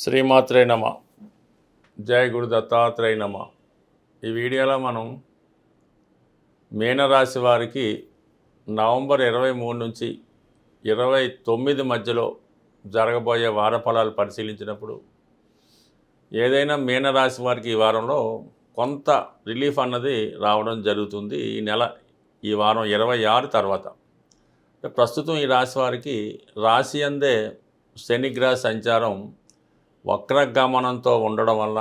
శ్రీమాత్రే నమ. జై గురు దత్తాత్రేయ నమ. ఈ వీడియోలో మనం మీనరాశి వారికి నవంబర్ 23 నుంచి 29 మధ్యలో జరగబోయే వార ఫలాలు పరిశీలించినప్పుడు ఏదైనా మీనరాశి వారికి ఈ వారంలో కొంత రిలీఫ్ అన్నది రావడం జరుగుతుంది. ఈ వారం 26 తర్వాత. ప్రస్తుతం ఈ రాశి వారికి రాశి అందే శనిగ్రహ సంచారం వక్రగమనంతో ఉండడం వల్ల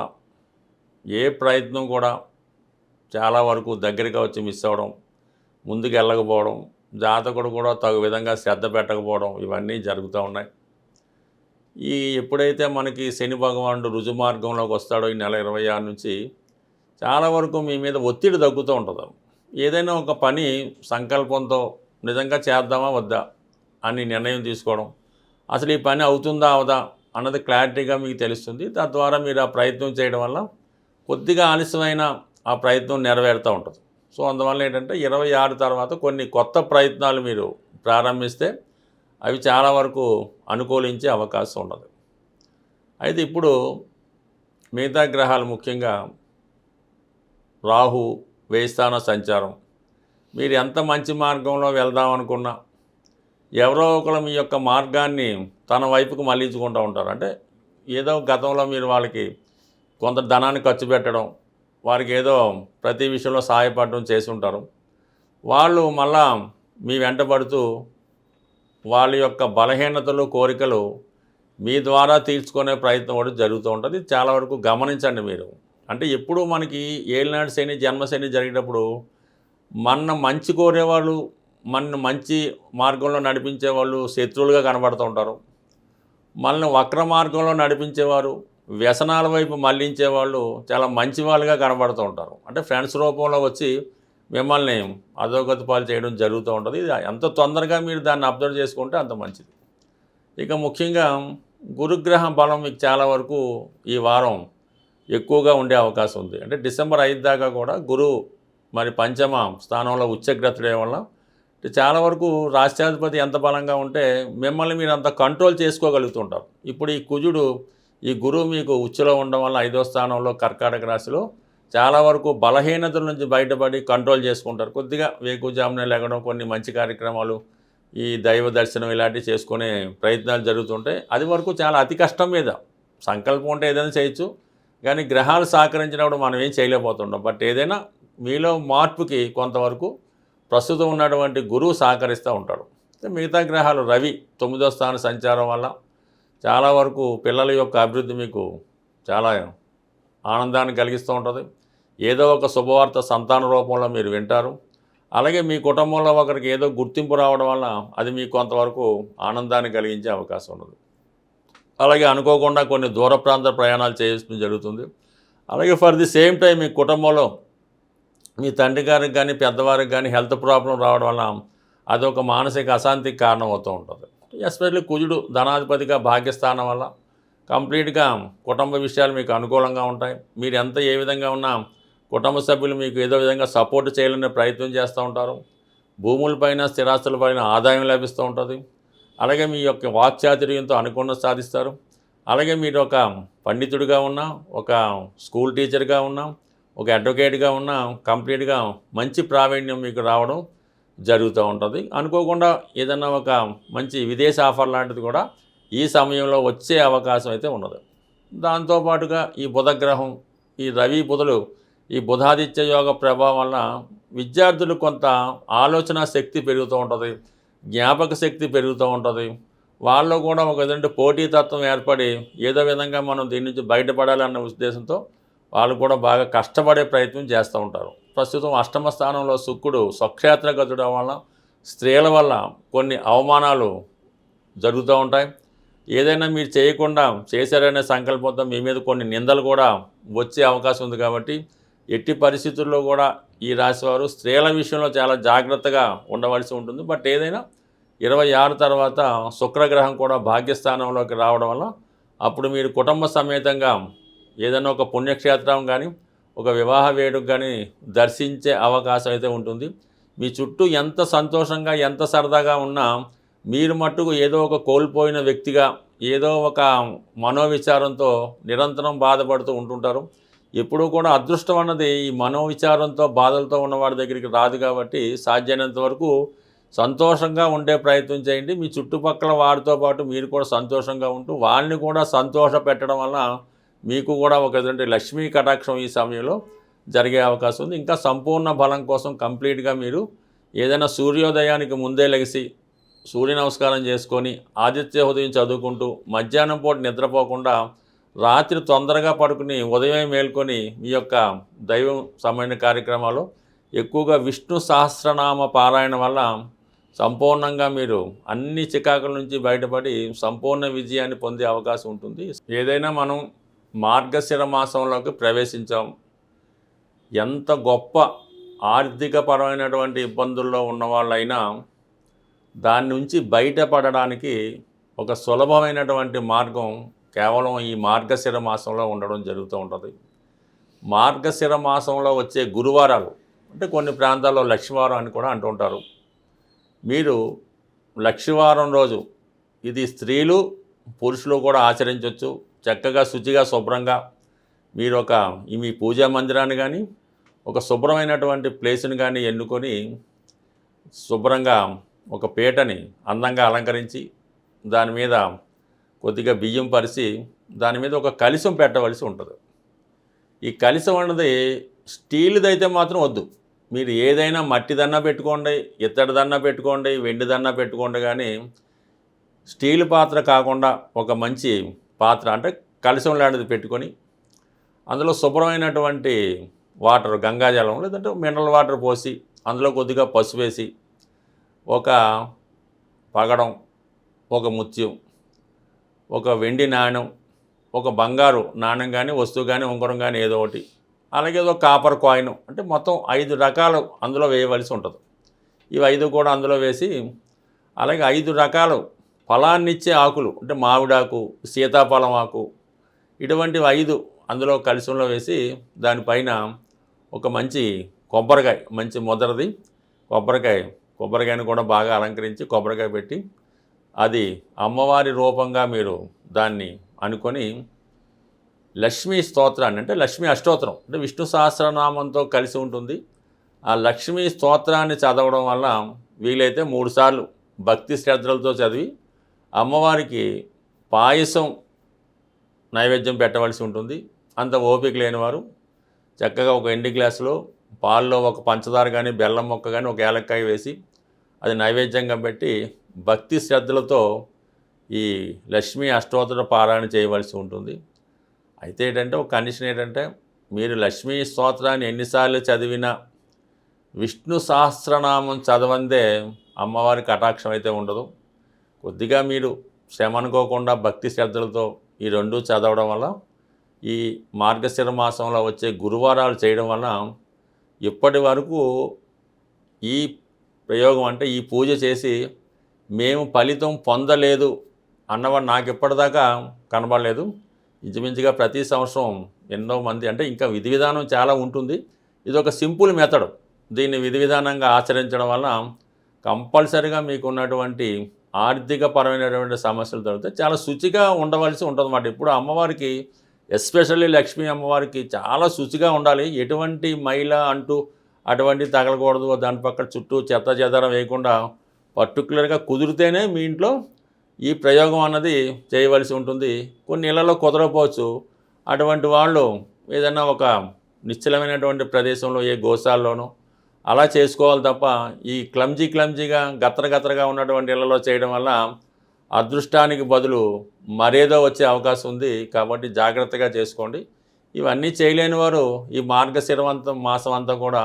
ఏ ప్రయత్నం కూడా చాలా వరకు దగ్గరగా వచ్చి మిస్ అవ్వడం, ముందుకు వెళ్ళకపోవడం, జాతకుడు కూడా తగు విధంగా శ్రద్ధ పెట్టకపోవడం ఇవన్నీ జరుగుతూ ఉన్నాయి. ఎప్పుడైతే మనకి శని భగవానుడు రుజు మార్గంలోకి వస్తాడో ఈ నెల 26 నుంచి చాలా వరకు మీ మీద ఒత్తిడి తగ్గుతూ ఉంటుంది. ఏదైనా ఒక పని సంకల్పంతో నిజంగా చేద్దామా వద్దా అని నిర్ణయం తీసుకోవడం, అసలు ఈ పని అవుతుందా అవదా అన్నది క్లారిటీగా మీకు తెలుస్తుంది. తద్వారా మీరు ఆ ప్రయత్నం చేయడం వల్ల కొద్దిగా ఆలస్యమైన ఆ ప్రయత్నం నెరవేరుతూ ఉంటుంది. సో అందువల్ల ఏంటంటే 26 తర్వాత కొన్ని కొత్త ప్రయత్నాలు మీరు ప్రారంభిస్తే అవి చాలా వరకు అనుకూలించే అవకాశం ఉండదు. అయితే ఇప్పుడు మిగతా గ్రహాలు ముఖ్యంగా రాహు వేయిస్థాన సంచారం, మీరు ఎంత మంచి మార్గంలో వెళ్దాం అనుకున్నా ఎవరో ఒకరు మీ యొక్క మార్గాన్ని తన వైపుకు మళ్ళించుకుంటూ ఉంటారు. అంటే ఏదో గతంలో మీరు వాళ్ళకి కొంత ధనాన్ని ఖర్చు పెట్టడం, వారికి ఏదో ప్రతి విషయంలో సహాయపడడం చేసి ఉంటారు. వాళ్ళు మళ్ళా మీ వెంటబడుతూ వాళ్ళ యొక్క బలహీనతలు కోరికలు మీ ద్వారా తీర్చుకునే ప్రయత్నం కూడా జరుగుతూ ఉంటుంది. చాలా వరకు గమనించండి మీరు. అంటే ఎప్పుడూ మనకి ఏలినాడు శని జన్మశని జరిగేటప్పుడు మన మంచి కోరేవాళ్ళు, మన మంచి మార్గంలో నడిపించే వాళ్ళు శత్రువులుగా కనబడుతూ ఉంటారు. మనల్ని వక్ర మార్గంలో నడిపించేవారు, వ్యసనాల వైపు మళ్లించేవాళ్ళు చాలా మంచి వాళ్ళుగా కనబడుతూ ఉంటారు. అంటే ఫ్రెండ్స్ రూపంలో వచ్చి మిమ్మల్ని అధోగతి పాలు చేయడం జరుగుతూ ఉంటుంది. ఇది ఎంత తొందరగా మీరు దాన్ని అబ్జర్వ్ చేసుకుంటే అంత మంచిది. ఇక ముఖ్యంగా గురుగ్రహ బలం మీకు చాలా వరకు ఈ వారం ఎక్కువగా ఉండే అవకాశం ఉంది. అంటే డిసెంబర్ 5 దాకా కూడా గురువు మరి పంచమ స్థానంలో ఉచ్చగ్రతుడే వల్ల చాలా వరకు రాష్ట్రాధిపతి ఎంత బలంగా ఉంటే మిమ్మల్ని మీరు అంత కంట్రోల్ చేసుకోగలుగుతుంటారు. ఇప్పుడు ఈ గురువు మీకు ఉచ్చులో ఉండడం వల్ల 5వ స్థానంలో కర్కాటక రాశిలో చాలా వరకు బలహీనతల నుంచి బయటపడి కంట్రోల్ చేసుకుంటారు. కొద్దిగా వేకుజామునే లేగడం, కొన్ని మంచి కార్యక్రమాలు, ఈ దైవ దర్శనం ఇలాంటివి చేసుకునే ప్రయత్నాలు జరుగుతుంటాయి. అది వరకు చాలా అతి కష్టం మీద. సంకల్పం ఉంటే ఏదైనా చేయొచ్చు, కానీ గ్రహాలు సహకరించినప్పుడు మనం ఏం చేయలేకపోతుంటాం. బట్ ఏదైనా మీలో మార్పుకి కొంతవరకు ప్రస్తుతం ఉన్నటువంటి గురువు సహకరిస్తూ ఉంటాడు. మిగతా గ్రహాలు రవి 9వ స్థాన సంచారం వల్ల చాలా వరకు పిల్లల యొక్క అభివృద్ధి మీకు చాలా ఆనందాన్ని కలిగిస్తూ ఉంటుంది. ఏదో ఒక శుభవార్త సంతాన రూపంలో మీరు వింటారు. అలాగే మీ కుటుంబంలో ఒకరికి ఏదో గుర్తింపు రావడం వల్ల అది మీకు కొంతవరకు ఆనందాన్ని కలిగించే అవకాశం ఉన్నది. అలాగే అనుకోకుండా కొన్ని దూర ప్రాంత ప్రయాణాలు చేయడం జరుగుతుంది. అలాగే ఫర్ ది సేమ్ టైం మీ కుటుంబంలో మీ తండ్రి గారికి కానీ పెద్దవారికి కానీ హెల్త్ ప్రాబ్లం రావడం వల్ల అదొక మానసిక అశాంతికి కారణం అవుతూ ఉంటుంది. ఎస్పెషల్లీ కుజుడు ధనాధిపతిగా భాగ్యస్థానం వల్ల కంప్లీట్గా కుటుంబ విషయాలు మీకు అనుకూలంగా ఉంటాయి. మీరు ఏ విధంగా ఉన్నా కుటుంబ సభ్యులు మీకు ఏదో విధంగా సపోర్ట్ చేయాలనే ప్రయత్నం చేస్తూ ఉంటారు. భూములపైన స్థిరాస్తులపైన ఆదాయం లభిస్తూ ఉంటుంది. అలాగే మీ యొక్క వాక్చాతుర్యంతో అనుకున్న సాధిస్తారు. అలాగే మీరు ఒక పండితుడిగా ఉన్నా, ఒక స్కూల్ టీచర్గా ఉన్నా, ఒక అడ్వకేట్గా ఉన్న కంప్లీట్గా మంచి ప్రావీణ్యం మీకు రావడం జరుగుతూ ఉంటుంది. అనుకోకుండా ఏదన్నా ఒక మంచి విదేశీ ఆఫర్ లాంటిది కూడా ఈ సమయంలో వచ్చే అవకాశం అయితే ఉన్నది. దాంతోపాటుగా ఈ బుధగ్రహం, ఈ రవి బుధులు, ఈ బుధాదిత్య యోగ ప్రభావం వల్ల విద్యార్థులు కొంత ఆలోచన శక్తి పెరుగుతూ ఉంటుంది, జ్ఞాపక శక్తి పెరుగుతూ ఉంటుంది. వాళ్ళు కూడా ఒక విధంగా పోటీతత్వం ఏర్పడి ఏదో విధంగా మనం దీని నుంచి బయటపడాలన్న ఉద్దేశంతో వాళ్ళు కూడా బాగా కష్టపడే ప్రయత్నం చేస్తూ ఉంటారు. ప్రస్తుతం అష్టమ స్థానంలో శుక్రుడు స్వక్షేత్రగతుడు వల్ల స్త్రీల వల్ల కొన్ని అవమానాలు జరుగుతూ ఉంటాయి. ఏదైనా మీరు చేయకుండా చేశారనే సంకల్పంతో మీ మీద కొన్ని నిందలు కూడా వచ్చే అవకాశం ఉంది. కాబట్టి ఎట్టి పరిస్థితుల్లో కూడా ఈ రాశివారు స్త్రీల విషయంలో చాలా జాగ్రత్తగా ఉండవలసి ఉంటుంది. బట్ ఏదైనా 26 తర్వాత శుక్రగ్రహం కూడా భాగ్యస్థానంలోకి రావడం వల్ల అప్పుడు మీరు కుటుంబ సమేతంగా ఏదైనా ఒక పుణ్యక్షేత్రం కానీ, ఒక వివాహ వేడుక కానీ దర్శించే అవకాశం అయితే ఉంటుంది. మీ చుట్టూ ఎంత సంతోషంగా ఎంత సరదాగా ఉన్నా మీరు మట్టుకు ఏదో ఒక కోల్పోయిన వ్యక్తిగా ఏదో ఒక మనోవిచారంతో నిరంతరం బాధపడుతూ ఉంటుంటారు. ఎప్పుడూ కూడా అదృష్టం అన్నది ఈ మనోవిచారంతో బాధలతో ఉన్నవాడి దగ్గరికి రాదు కాబట్టి సాధ్యమైనంత వరకు సంతోషంగా ఉండే ప్రయత్నం చేయండి. మీ చుట్టుపక్కల వారితో పాటు మీరు కూడా సంతోషంగా ఉంటూ వాళ్ళని కూడా సంతోష పెట్టడం వల్ల మీకు కూడా ఒక ఎదుటి లక్ష్మీ కటాక్షం ఈ సమయంలో జరిగే అవకాశం ఉంది. ఇంకా సంపూర్ణ బలం కోసం కంప్లీట్గా మీరు ఏదైనా సూర్యోదయానికి ముందే లెగిసి సూర్య నమస్కారం చేసుకొని ఆదిత్య ఉదయం చదువుకుంటూ మధ్యాహ్నం పూట నిద్రపోకుండా రాత్రి తొందరగా పడుకుని ఉదయమే మేల్కొని మీ యొక్క దైవం సంబంధించిన కార్యక్రమాలు ఎక్కువగా విష్ణు సహస్రనామ పారాయణ వల్ల సంపూర్ణంగా మీరు అన్ని చికాకుల నుంచి బయటపడి సంపూర్ణ విజయాన్ని పొందే అవకాశం ఉంటుంది. ఏదైనా మనం మార్గశిర మాసంలోకి ప్రవేశించాం. ఎంత గొప్ప ఆర్థికపరమైనటువంటి ఇబ్బందుల్లో ఉన్నవాళ్ళైనా దాని నుంచి బయటపడడానికి ఒక సులభమైనటువంటి మార్గం కేవలం ఈ మార్గశిర మాసంలో ఉండడం జరుగుతూ ఉంటుంది. మార్గశిర మాసంలో వచ్చే గురువారాలు అంటే కొన్ని ప్రాంతాల్లో లక్ష్మీవారం అని కూడా అంటూ ఉంటారు. మీరు లక్ష్మీవారం రోజు ఇది స్త్రీలు పురుషులు కూడా ఆచరించవచ్చు. చక్కగా శుచిగా శుభ్రంగా మీరు మీ పూజా మందిరాన్ని కానీ ఒక శుభ్రమైనటువంటి ప్లేస్ని కానీ ఎన్నుకొని శుభ్రంగా ఒక పీటని అందంగా అలంకరించి దాని మీద కొద్దిగా బియ్యం పరిచి దాని మీద ఒక కలశం పెట్టవలసి ఉంటుంది. ఈ కలశం అన్నది స్టీల్దైతే మాత్రం వద్దు. మీరు ఏదైనా మట్టిదన్నా పెట్టుకోండి, ఇత్తడిదన్నా పెట్టుకోండి, వెండిదన్నా పెట్టుకోండి, కానీ స్టీల్ పాత్ర కాకుండా ఒక మంచి పాత్ర అంటే కలశం లాంటిది పెట్టుకొని అందులో శుభ్రమైనటువంటి వాటర్ గంగాజలం లేదంటే మినరల్ వాటర్ పోసి అందులో కొద్దిగా పసుపు వేసి ఒక పగడం, ఒక ముత్యం, ఒక వెండి నాణ్యం, ఒక బంగారు నాణ్యం కానీ వస్తువు కానీ ఉంగరం కానీ ఏదో ఒకటి, అలాగే ఏదో కాపర్ కాయిన్ అంటే మొత్తం 5 రకాలు అందులో వేయవలసి ఉంటుంది. ఇవి 5 కూడా అందులో వేసి అలాగే 5 రకాలు ఫలాన్నిచ్చే ఆకులు అంటే మామిడాకు, సీతాఫలం ఆకు ఇటువంటివి 5 అందులో కలశంలో వేసి దానిపైన ఒక మంచి కొబ్బరికాయ, మంచి మొదటిది కొబ్బరికాయను కూడా బాగా అలంకరించి కొబ్బరికాయ పెట్టి అది అమ్మవారి రూపంగా మీరు దాన్ని అనుకొని లక్ష్మీ స్తోత్రాన్ని అంటే లక్ష్మీ అష్టోత్తరం అంటే విష్ణు సహస్రనామంతో కలిసి ఉంటుంది. ఆ లక్ష్మీ స్తోత్రాన్ని చదవడం వల్ల వీలైతే 3 సార్లు భక్తి శ్రద్ధలతో చదివి అమ్మవారికి పాయసం నైవేద్యం పెట్టవలసి ఉంటుంది. అంత ఓపిక లేనివారు చక్కగా ఒక ఎండి గ్లాసులో పాల్లో ఒక పంచదార కానీ బెల్లం మొక్క కానీ ఒక ఏలక్కాయ వేసి అది నైవేద్యంగా పెట్టి భక్తి శ్రద్ధలతో ఈ లక్ష్మీ అష్టోత్తర పారాయణ చేయవలసి ఉంటుంది. అయితే ఏంటంటే ఒక కండిషన్ ఏంటంటే మీరు లక్ష్మీ స్తోత్రాన్ని ఎన్నిసార్లు చదివినా విష్ణు సహస్రనామం చదవందే అమ్మవారి కటాక్షం అయితే ఉండదు. కొద్దిగా మీరు శ్రమ అనుకోకుండా భక్తి శ్రద్ధలతో ఈ 2 చదవడం వల్ల ఈ మార్గశిర మాసంలో వచ్చే గురువారాలు చేయడం వల్ల ఇప్పటి వరకు ఈ ప్రయోగం అంటే ఈ పూజ చేసి మేము ఫలితం పొందలేదు అన్నవాడు నాకు ఇప్పటిదాకా కనబడలేదు. ఇంచుమించుగా ప్రతి సంవత్సరం ఎన్నో మంది అంటే ఇంకా విధి విధానం చాలా ఉంటుంది. ఇది ఒక సింపుల్ మెథడ్. దీన్ని విధి విధానంగా ఆచరించడం వల్ల కంపల్సరీగా మీకు ఉన్నటువంటి ఆర్థిక పరమైనటువంటి సమస్యలు తగ్గుతాయి. చాలా శుచిగా ఉండవలసి ఉంటుంది అన్నమాట. ఇప్పుడు అమ్మవారికి ఎస్పెషల్లీ లక్ష్మీ అమ్మవారికి చాలా శుచిగా ఉండాలి. ఎటువంటి మైల అంటూ అటువంటి తగలకూడదు. దాని పక్కన చుట్టూ చెత్త చెదారం వేయకుండా పర్టికులర్గా కుదిరితేనే మీ ఇంట్లో ఈ ప్రయోగం అన్నది చేయవలసి ఉంటుంది. కొన్ని ఇళ్లలో కుదరకపోవచ్చు. అటువంటి వాళ్ళు ఏదైనా ఒక నిశ్చలమైనటువంటి ప్రదేశంలో ఏ గోశాలలోనో అలా చేసుకోవాలి తప్ప ఈ క్లమ్జీగా గత్తరగా ఉన్నటువంటి ఇళ్లలో చేయడం వల్ల అదృష్టానికి బదులు మరేదో వచ్చే అవకాశం ఉంది. కాబట్టి జాగ్రత్తగా చేసుకోండి. ఇవన్నీ చేయలేని వారు ఈ మాసం అంతా కూడా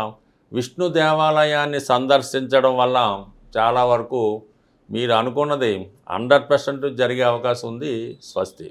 విష్ణు దేవాలయాన్ని సందర్శించడం వల్ల చాలా వరకు మీరు అనుకున్నది 100% జరిగే అవకాశం ఉంది. స్వస్తి.